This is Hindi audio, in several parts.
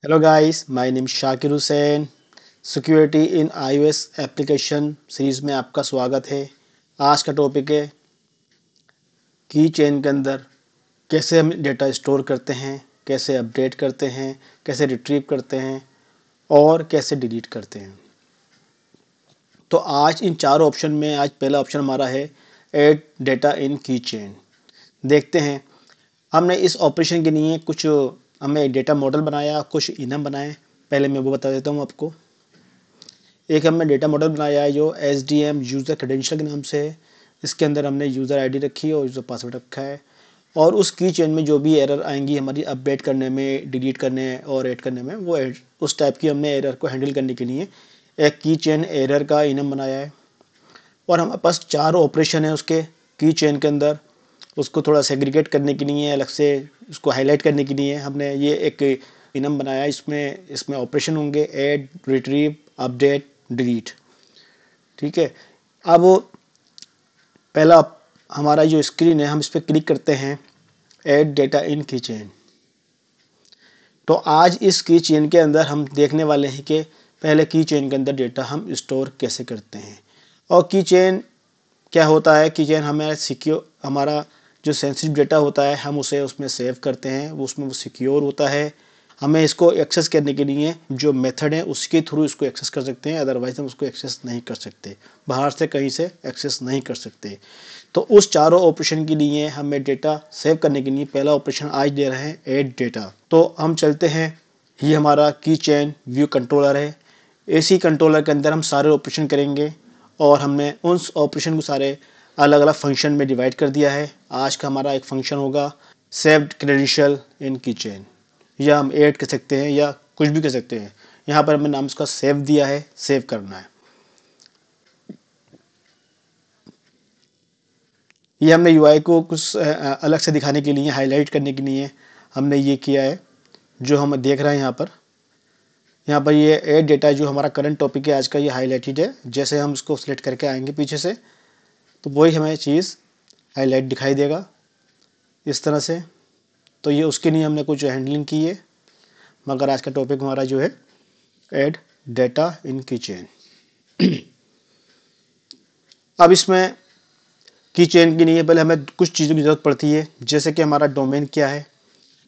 Hello guys, my name is Shakir Hussain. Security in iOS application series में आपका स्वागत है। आज का टॉपिक है की चेन के अंदर कैसे हम डेटा स्टोर करते हैं, कैसे अपडेट करते हैं, कैसे रिट्रीव करते हैं और कैसे डिलीट करते हैं। तो आज इन चारों ऑप्शन में आज पहला ऑप्शन हमारा है ऐड डेटा इन की चेन। देखते हैं। हमने इस ऑपरेशन के लिए कुछ हमें डेटा मॉडल बनाया, कुछ इनम बनाए। पहले मैं वो बता देता हूँ आपको। एक हमने डेटा मॉडल बनाया है जो S D M user credential के नाम से है। इसके अंदर हमने यूज़र आईडी रखी है और यूज़र पासवर्ड रखा है। और उस की चेन में जो भी एरर आएंगी हमारी अपडेट करने में, डिलीट करने और ऐड करने में, वो उस टाइप की हमने एरर को हैंडल करने के लिए एक की चेन एरर का इनम बनाया है। और हमारे पास चार ऑपरेशन है उसके की चेन के अंदर। उसको थोड़ा सेग्रीगेट करने के लिए, अलग से उसको हाईलाइट करने के लिए हमने ये एक इनम बनाया। इसमें इसमें ऑपरेशन होंगे ऐड, रिट्रीव, अपडेट, डिलीट। ठीक है। अब पहला हमारा जो स्क्रीन है, हम इस पर क्लिक करते हैं ऐड डेटा इन की चेन। तो आज इस की चेन के अंदर हम देखने वाले हैं कि पहले की चेन के अंदर डेटा हम स्टोर कैसे करते हैं और की चेन क्या होता है। की चेन हमें सिक्योर, हमारा जो सेंसिटिव डेटा होता है हम उसे उसमें सेव करते हैं, वो उसमें वो सिक्योर होता है। हमें इसको एक्सेस करने के लिए जो मेथड है उसके थ्रू इसको एक्सेस कर सकते हैं, अदरवाइज हम उसको एक्सेस नहीं कर सकते, बाहर से कहीं से एक्सेस नहीं कर सकते। तो उस चारों ऑपरेशन के लिए हमें डेटा सेव करने के लिए पहला ऑपरेशन आज दे रहे हैं ऐड डेटा। तो हम चलते हैं, ये हमारा की चेन व्यू कंट्रोलर है। इसी कंट्रोलर के अंदर हम सारे ऑपरेशन करेंगे और हमने उन ऑपरेशन को सारे अलग अलग फंक्शन में डिवाइड कर दिया है। आज का हमारा एक फंक्शन होगा सेव्ड क्रेडेंशियल इन की चेन, या हम ऐड कर सकते हैं या कुछ भी कर सकते हैं। यहाँ पर हमने नाम उसका सेव दिया है, सेव करना है। ये हमने यूआई को कुछ अलग से दिखाने के लिए, हाईलाइट करने के लिए हमने ये किया है जो हम देख रहे हैं यहाँ पर। यहाँ पर ये ऐड डेटा जो हमारा करंट टॉपिक है आज का, ये हाईलाइटेड है। जैसे हम इसको सिलेक्ट करके आएंगे पीछे से तो वही हमें चीज़ हाईलाइट दिखाई देगा इस तरह से। तो ये उसके लिए हमने कुछ हैंडलिंग की है, मगर आज का टॉपिक हमारा जो है ऐड डेटा इन की चेन। अब इसमें की चेन के लिए पहले हमें कुछ चीज़ों की ज़रूरत पड़ती है, जैसे कि हमारा डोमेन क्या है।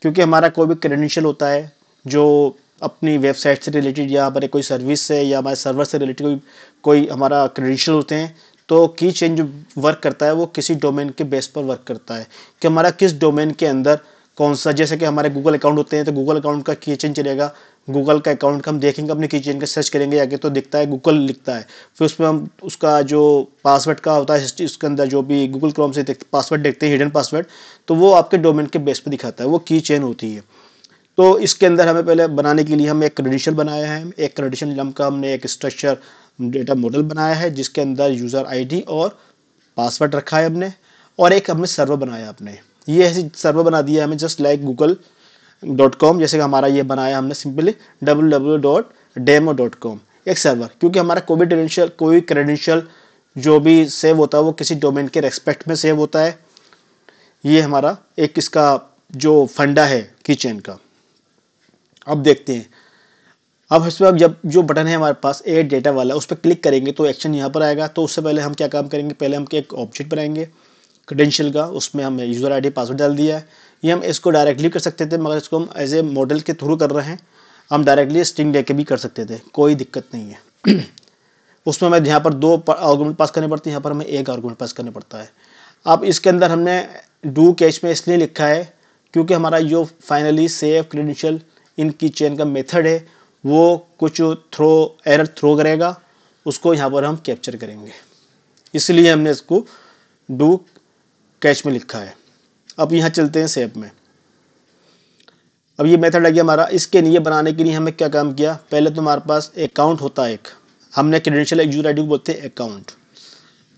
क्योंकि हमारा कोई भी क्रेडेंशियल होता है जो अपनी वेबसाइट से रिलेटेड या हमारे कोई सर्विस से या हमारे सर्वर से रिलेटेड कोई हमारा क्रेडेंशियल होते हैं। तो की चेन जो वर्क करता है वो किसी डोमेन के बेस पर वर्क करता है कि हमारा किस डोमेन के अंदर कौन सा, जैसे कि हमारे गूगल अकाउंट होते हैं तो गूगल अकाउंट का की चेन चलेगा। गूगल का अकाउंट का हम देखेंगे, अपने की चेन का सर्च करेंगे आगे तो दिखता है गूगल लिखता है। फिर उसमें हम उसका जो पासवर्ड का होता है हिस्ट्री, उसके अंदर जो भी गूगल क्रोम से पासवर्ड देखते हैं, हिडन पासवर्ड, तो वो आपके डोमेन के बेस पर दिखाता है, वो की चेन होती है। तो इसके अंदर हमें पहले बनाने के लिए हम एक क्रेडेंशियल बनाया है। एक क्रेडेंशियल नम का हमने एक स्ट्रक्चर डेटा मॉडल बनाया है जिसके अंदर यूज़र आईडी और पासवर्ड रखा है हमने। और एक हमने सर्वर बनाया अपने, ये ऐसी सर्वर बना दिया हमें जस्ट लाइक google.com। जैसे कि हमारा ये बनाया हमने सिंपली www.demo.com, एक सर्वर। क्योंकि हमारा कोई क्रेडेंशियल जो भी सेव होता है वो किसी डोमेन के रेस्पेक्ट में सेव होता है। ये हमारा एक इसका जो फंडा है कीचेन का। अब देखते हैं। अब इसमें अब जब जो बटन है हमारे पास ऐड डेटा वाला, उस पर क्लिक करेंगे तो एक्शन यहाँ पर आएगा। तो उससे पहले हम क्या काम करेंगे, पहले हम एक ऑब्जेक्ट बनाएंगे क्रेडेंशियल का, उसमें हमने यूज़र आईडी पासवर्ड डाल दिया है। ये हम इसको डायरेक्टली कर सकते थे, मगर इसको हम एज ए मॉडल के थ्रू कर रहे हैं। हम डायरेक्टली स्ट्रिंग दे के भी कर सकते थे, कोई दिक्कत नहीं है। उसमें हमें यहाँ पर दो आर्गूमेंट पास करने पड़ते हैं, यहाँ पर हमें एक आर्गूमेंट पास करना पड़ता है। अब इसके अंदर हमने डू कैच में इसलिए लिखा है क्योंकि हमारा जो फाइनली सेव क्रेडेंशियल इन की चेन का मेथड है वो कुछ एरर थ्रो करेगा, उसको यहाँ पर हम कैप्चर करेंगे, इसलिए हमने इसको डू कैच में लिखा है। अब यहाँ चलते हैं सेव में। अब ये मेथड आ गया हमारा। इसके लिए बनाने के लिए हमें क्या काम किया, पहले तो हमारे पास अकाउंट होता है एक, हमने क्रेडेंशियल यूजर आईडी को बोलते हैं अकाउंट।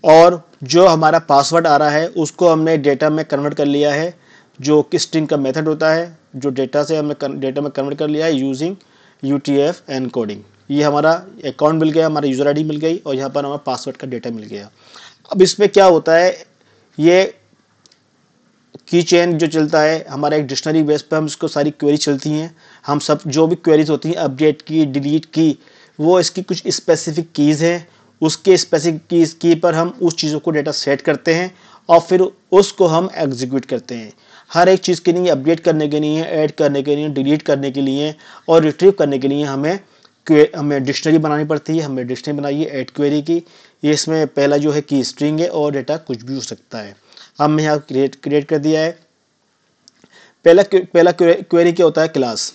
और जो हमारा पासवर्ड आ रहा है उसको हमने डेटा में कन्वर्ट कर लिया है, जो कि स्ट्रिंग का मेथड होता है, जो डेटा से हमने डेटा में कन्वर्ट कर लिया है यूजिंग UTF एनकोडिंग। ये हमारा अकाउंट मिल गया, हमारा यूज़र आईडी मिल गई और यहाँ पर हमारा पासवर्ड का डेटा मिल गया। अब इसमें क्या होता है, ये की चेन जो चलता है हमारा एक डिक्शनरी बेस पे, हम इसको सारी क्वेरी चलती हैं। हम सब जो भी क्वेरीज होती हैं अपडेट की, डिलीट की, वो इसकी कुछ स्पेसिफिक कीज़ हैं। उसके स्पेसिफिक कीज़ की पर हम उस चीज़ों को डेटा सेट करते हैं और फिर उसको हम एग्जीक्यूट करते हैं। हर एक चीज़ के लिए अपडेट करने के लिए, ऐड करने के लिए, डिलीट करने के लिए और रिट्रीव करने के लिए हमें डिक्शनरी बनानी पड़ती है। हमने डिक्शनरी बनाई है ऐड क्वेरी की। ये इसमें पहला जो है की स्ट्रिंग है और डेटा कुछ भी हो सकता है। हमने यहाँ क्रिएट कर दिया है। पहला क्वेरी क्या होता है? क्लास।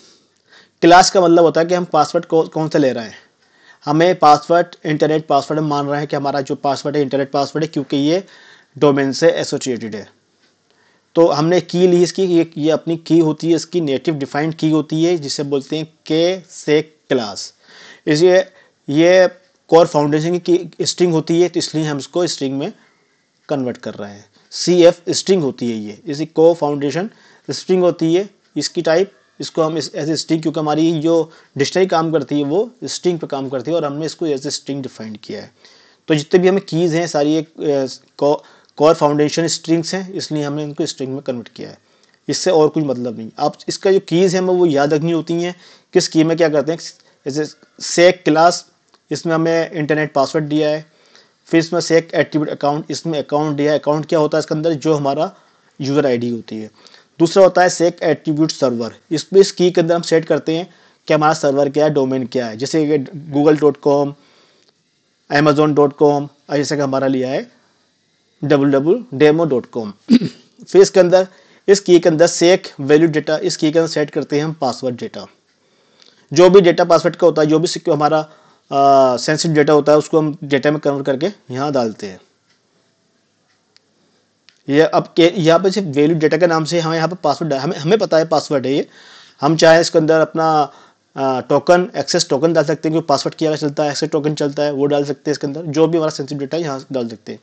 क्लास का मतलब होता है कि हम पासवर्ड कौन सा ले रहे हैं। हमें पासवर्ड इंटरनेट पासवर्ड हम मान रहे हैं कि हमारा जो पासवर्ड है इंटरनेट पासवर्ड है, क्योंकि ये डोमेन से एसोसिएटेड है। तो हमने की ली इसकी, ये अपनी की होती है, इसकी नेटिव डिफाइंड की होती है जिसे बोलते हैं के सेक क्लास। इसलिए ये कोर फाउंडेशन की स्ट्रिंग होती है, तो इसलिए हम इसको स्ट्रिंग में कन्वर्ट कर रहे हैं। CF स्ट्रिंग होती है ये, इसी को फाउंडेशन स्ट्रिंग होती है इसकी टाइप। इसको हम एज ए स्ट्रिंग, क्योंकि हमारी जो डिक्शनरी काम करती है वो स्ट्रिंग पे काम करती है और हमने इसको एज ए स्ट्रिंग डिफाइंड किया है। तो जितने भी हमें कीज़ हैं सारी एक कोर फाउंडेशन स्ट्रिंग्स हैं, इसलिए हमने इनको स्ट्रिंग में कन्वर्ट किया है। इससे और कुछ मतलब नहीं। आप इसका जो कीज़ है हमें वो याद रखनी होती हैं। किस की में क्या करते हैं, जैसे सेक क्लास, इसमें हमें इंटरनेट पासवर्ड दिया है। फिर इसमें सेक एट्रीब्यूट अकाउंट, इसमें अकाउंट दिया है। अकाउंट क्या होता है इसके अंदर? जो हमारा यूज़र आईडी होती है। दूसरा होता है सेक एट्रीब्यूट सर्वर। इसमें इस की के अंदर हम सेट करते हैं कि हमारा सर्वर क्या है, डोमेन क्या है। जैसे google.com, amazon.com, जैसे कि हमारा लिया है www.demo.com। फिर इसके अंदर इस की के अंदर सेक वैल्यू डेटा, इस की के अंदर सेट करते हैं हम पासवर्ड डेटा। जो भी डेटा पासवर्ड का होता है, जो भी हमारा सेंसिटिव डेटा होता है, उसको हम डेटा में कन्वर्ट करके यहाँ डालते हैं। ये अब यहाँ पे सिर्फ वैल्यू डेटा के नाम से हमें यहाँ पे पासवर्ड, हमें पता है पासवर्ड है ये। हम चाहे इसके अंदर अपना टोकन, एक्सेस टोकन डाल सकते हैं, क्योंकि पासवर्ड किया चलता है, एक्सेस टोकन चलता है, वो डाल सकते हैं इसके अंदर। जो भी हमारा सेंसिटिव डेटा है यहाँ डाल सकते हैं।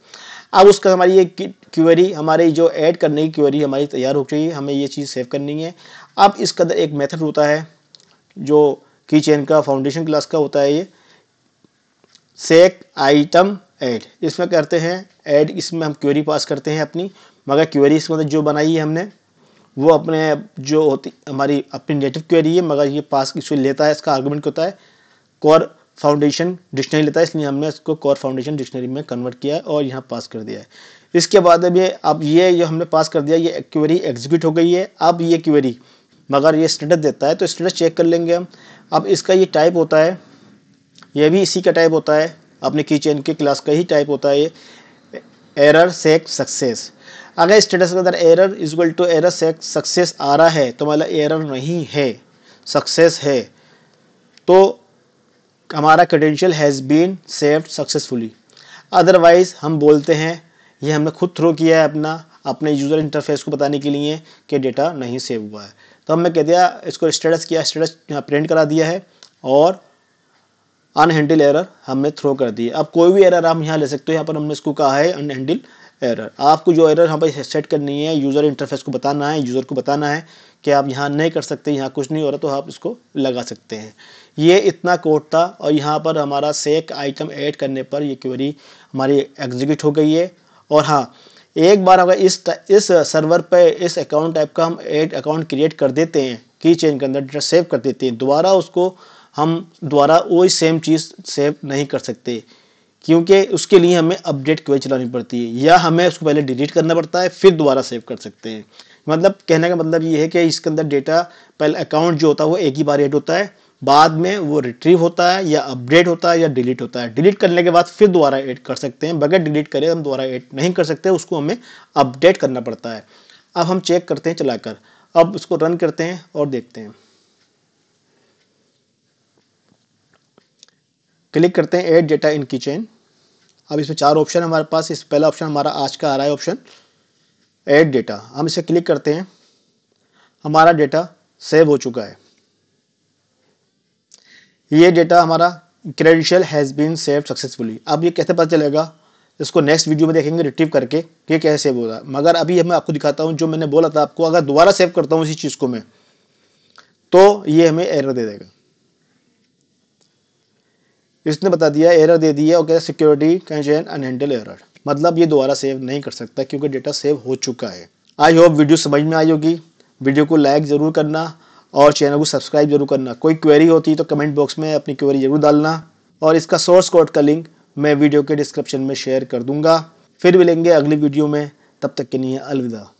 अब उसका हमारी ये क्वेरी, हमारी जो ऐड करने की क्वेरी हमारी तैयार हो गई है। हमें ये चीज़ सेव करनी है। अब इसके अंदर एक मेथड होता है जो की चेन का फाउंडेशन क्लास का होता है, ये सेक आइटम ऐड। इसमें करते हैं ऐड, इसमें हम क्वेरी पास करते हैं अपनी। मगर क्वेरी इसके अंदर जो बनाई है हमने वो अपने जो होती हमारी अपनी नेटिव क्वेरी है, मगर ये पास इसको लेता है, इसका आर्गुमेंट होता है कोर फाउंडेशन डिक्शनरी लेता है, इसलिए हमने इसको कोर फाउंडेशन डिक्शनरी में कन्वर्ट किया है और यहाँ पास कर दिया है। इसके बाद अब ये जो हमने पास कर दिया, ये क्वेरी एग्जीक्यूट हो गई है। अब ये क्वेरी मगर ये स्टेटस देता है, तो स्टेटस चेक कर लेंगे हम। अब इसका ये टाइप होता है, ये भी इसी का टाइप होता है, अपने की चेन के क्लास का ही टाइप होता है ये, एरर सेक सक्सेस। अगर स्टेटस के अंदर error equal to error sec success आ रहा है तो मतलब एरर नहीं है, सक्सेस है, तो हमारा credential has been saved successfully. Otherwise हम बोलते हैं ये हमने खुद थ्रो किया है अपने यूज़र इंटरफेस को बताने के लिए कि डेटा नहीं सेव हुआ है। तो हमने कह दिया, इसको स्टेटस किया, स्टेटस यहाँ प्रिंट करा दिया है और अनहैंडल एरर हमने थ्रो कर दी है। अब कोई भी एरर आप यहाँ ले सकते हो। यहाँ पर हमने इसको कहा है अनहैंडल एरर। आपको जो एरर यहाँ पर सेट करनी है, यूज़र इंटरफेस को बताना है, यूज़र को बताना है कि आप यहाँ नहीं कर सकते, यहाँ कुछ नहीं हो रहा, तो आप इसको लगा सकते हैं। ये इतना कोड था और यहाँ पर हमारा सेक आइटम ऐड करने पर ये क्वेरी हमारी एग्जीक्यूट हो गई है। और हाँ, एक बार अगर इस सर्वर पे इस अकाउंट टाइप का हम ऐड अकाउंट क्रिएट कर देते हैं, की चेन के अंदर डेटा सेव कर देते हैं, दोबारा उसको हम दोबारा वही सेम चीज़ सेव नहीं कर सकते, क्योंकि उसके लिए हमें अपडेट क्वेरी चलानी पड़ती है, या हमें उसको पहले डिलीट करना पड़ता है फिर दोबारा सेव कर सकते हैं। मतलब कहने का मतलब ये है कि इसके अंदर डेटा पहले अकाउंट जो होता है वो एक ही बार ऐड होता है, बाद में वो रिट्रीव होता है या अपडेट होता है या डिलीट होता है। डिलीट करने के बाद फिर दोबारा ऐड कर सकते हैं, बगैर डिलीट करे हम दोबारा ऐड नहीं कर सकते, उसको हमें अपडेट करना पड़ता है। अब हम चेक करते हैं चलाकर, अब इसको रन करते हैं और देखते हैं। क्लिक करते हैं ऐड डेटा इन की चेन। अब इसमें 4 ऑप्शन हमारे पास। इस पहला ऑप्शन हमारा आज का आ रहा है ऑप्शन ऐड डेटा। हम इसे क्लिक करते हैं, हमारा डेटा सेव हो चुका है। ये डेटा हमारा credential has been saved successfully. अब ये कैसे पता चलेगा, इसको नेक्स्ट वीडियो में देखेंगे रिट्रीव करके कि कैसे सेव हो रहा है। मगर अभी मैं आपको दिखाता हूँ जो मैंने बोला था आपको, अगर दोबारा सेव करता हूँ इसी चीज़ को मैं, तो ये हमें एरर दे देगा। इसने बता दिया, एरर दे दिया और कहते सिक्योरिटी कंजेन अनहैंडल एरर, मतलब ये दोबारा सेव नहीं कर सकता क्योंकि डेटा सेव हो चुका है। आई होप वीडियो समझ में आई होगी। वीडियो को लाइक ज़रूर करना और चैनल को सब्सक्राइब जरूर करना। कोई क्वेरी होती है तो कमेंट बॉक्स में अपनी क्वेरी जरूर डालना और इसका सोर्स कोड का लिंक मैं वीडियो के डिस्क्रिप्शन में शेयर कर दूंगा। फिर मिलेंगे अगली वीडियो में, तब तक के लिए अलविदा।